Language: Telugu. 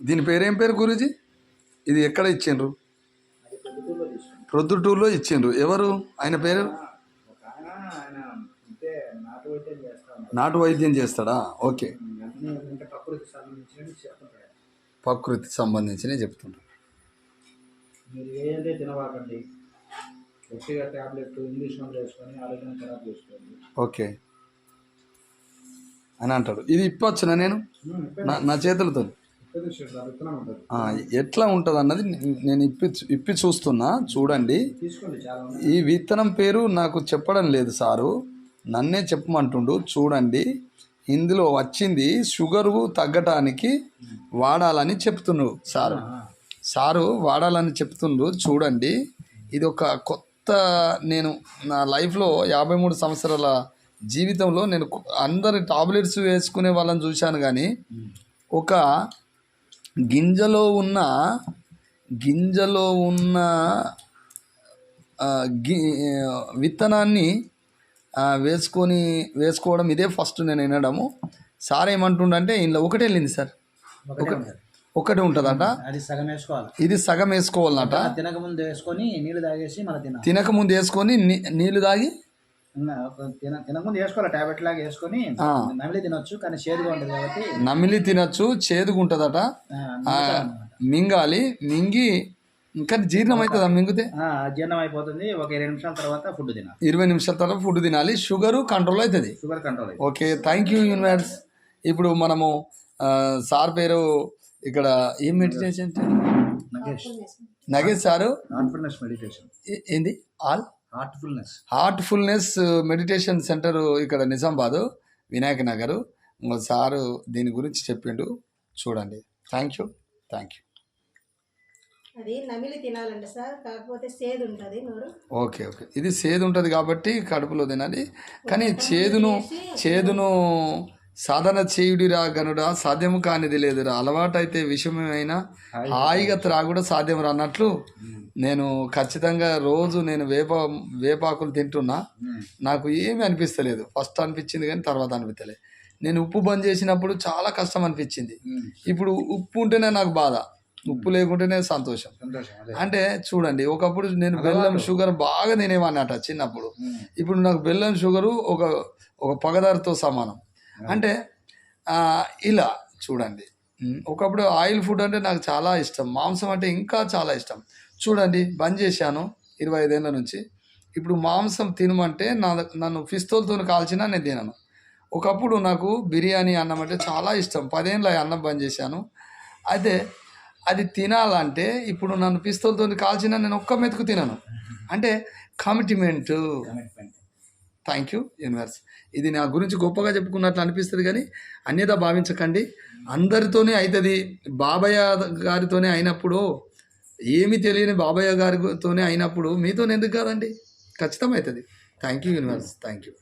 దీని పేరేం పేరు గురూజీ? ఇది ఎక్కడ ఇచ్చిండ్రు? ప్రొద్దుటూరులో ఇచ్చిండ్రు. ఎవరు ఆయన పేరు? నాటు వైద్యం చేస్తాడా? ఓకే, ప్రకృతి సంబంధించిన చెప్తుండ్రు. మీరు ఏదంటే తినవాకండి, గట్టిగా ట్యాబ్లెట్ ఇంగ్లీష్ మందులు వేసుకొని ఆరోగ్యం ఖరాబ్ చేసుకోండి. ఓకే అని అంటాడు. ఇది ఇప్పవచ్చునా నేను నా చేతులతో? ఎట్లా ఉంటుంది అన్నది నేను ఇప్పి చూస్తున్నా, చూడండి. ఈ విత్తనం పేరు నాకు చెప్పడం లేదు సారు, నన్నే చెప్పమంటుండు. చూడండి, ఇందులో వచ్చింది షుగరు తగ్గటానికి వాడాలని చెప్తుండ్రు సారు వాడాలని చెప్తుండ్రు. చూడండి, ఇది ఒక కొత్త, నేను నా లైఫ్లో 53 సంవత్సరాల జీవితంలో నేను అందరి టాబ్లెట్స్ వేసుకునే వాళ్ళని చూశాను, కానీ ఒక గింజలో ఉన్న విత్తనాన్ని వేసుకోవడం ఇదే ఫస్ట్ నేను వినడము. సార్ ఏమంటుండంటే ఇందులో ఒకటే వెళ్ళింది సార్, ఒకటి ఉంటుందట. ఇది సగం వేసుకోవాలన్నట. తినకముందు వేసుకొని నీళ్ళు తాగేసి తినకముందు వేసుకొని నీళ్ళు తాగి తినకముందు వేసుకోవాలి. టాబ్లెట్ లాగా వేసుకొని నమిలి తినొచ్చు, కానీ చేదుగా ఉంటుంది కాబట్టి నమిలి తినొచ్చు, చేదుగా ఉంటుందట. మింగాలి, మింగి ఇంకా జీర్ణం అవుతుందా? మింగితే జీర్ణం అయిపోతుంది. ఒక 20 నిమిషాల తర్వాత ఫుడ్ తినాలి. 20 నిమిషాల తర్వాత ఫుడ్ తినాలి. షుగరు కంట్రోల్ అవుతుంది. Sugar control. Okay, thank you universe. ఇప్పుడు మనము సార్ పేరు ఇక్కడ ఏం meditation? Nagesh sir. Heartfulness meditation. ఏంది? హార్ట్ఫుల్నెస్ మెడిటేషన్ సెంటర్ ఇక్కడ నిజామాబాదు, వినాయక నగరు. సారు దీని గురించి చెప్పిండు, చూడండి. Thank you. అది నమిలి తినాలండి సార్, కాకపోతే సేదు ఉంటుంది నోరు. ఓకే, ఇది సేదు ఉంటుంది కాబట్టి కడుపులో తినాలి. కానీ చేదును సాధన చేయుడిరా గనుడా, సాధ్యము కానిది లేదురా, అలవాటైతే విషయమైనా హాయిగా త్రాగుడ సాధ్యం రా అన్నట్లు. నేను ఖచ్చితంగా రోజు నేను వేపాకులు తింటున్నా, నాకు ఏమీ అనిపిస్తలేదు. ఫస్ట్ అనిపించింది కానీ తర్వాత అనిపించలేదు. నేను ఉప్పు బంద్ చేసినప్పుడు చాలా కష్టం అనిపించింది. ఇప్పుడు ఉప్పు ఉంటేనే నాకు బాధ, ఉప్పు లేకుంటేనే సంతోషం. అంటే చూడండి, ఒకప్పుడు నేను బెల్లం షుగర్ బాగా తినేవాడినట చిన్నప్పుడు. ఇప్పుడు నాకు బెల్లం షుగరు ఒక పగదారితో సమానం. అంటే ఇలా చూడండి, ఒకప్పుడు ఆయిల్ ఫుడ్ అంటే నాకు చాలా ఇష్టం, మాంసం అంటే ఇంకా చాలా ఇష్టం. చూడండి, బంద్ చేశాను 25 ఏళ్ళ నుంచి. ఇప్పుడు మాంసం తినమంటే నన్ను పిస్తోల్తో కాల్చినా నేను తినను. ఒకప్పుడు నాకు బిర్యానీ అన్నం అంటే చాలా ఇష్టం, 10 ఏళ్ళ అన్నం బంద్ చేశాను. అయితే అది తినాలంటే ఇప్పుడు నన్ను పిస్తోల్తో కాల్చినా నేను ఒక్క మెతుకు తినను. అంటే కమిట్మెంట్. Thank you universe. ఇది నా గురించి గొప్పగా చెప్పుకున్నట్లు అనిపిస్తుంది, కానీ అన్యదా భావించకండి. అందరితోనే అవుతుంది. బాబయ్య గారితోనే అయినప్పుడు, ఏమీ తెలియని బాబయ్య గారితోనే అయినప్పుడు మీతోనే ఎందుకు కాదండి? ఖచ్చితంగా అవుతుంది. Thank you universe. Thank you.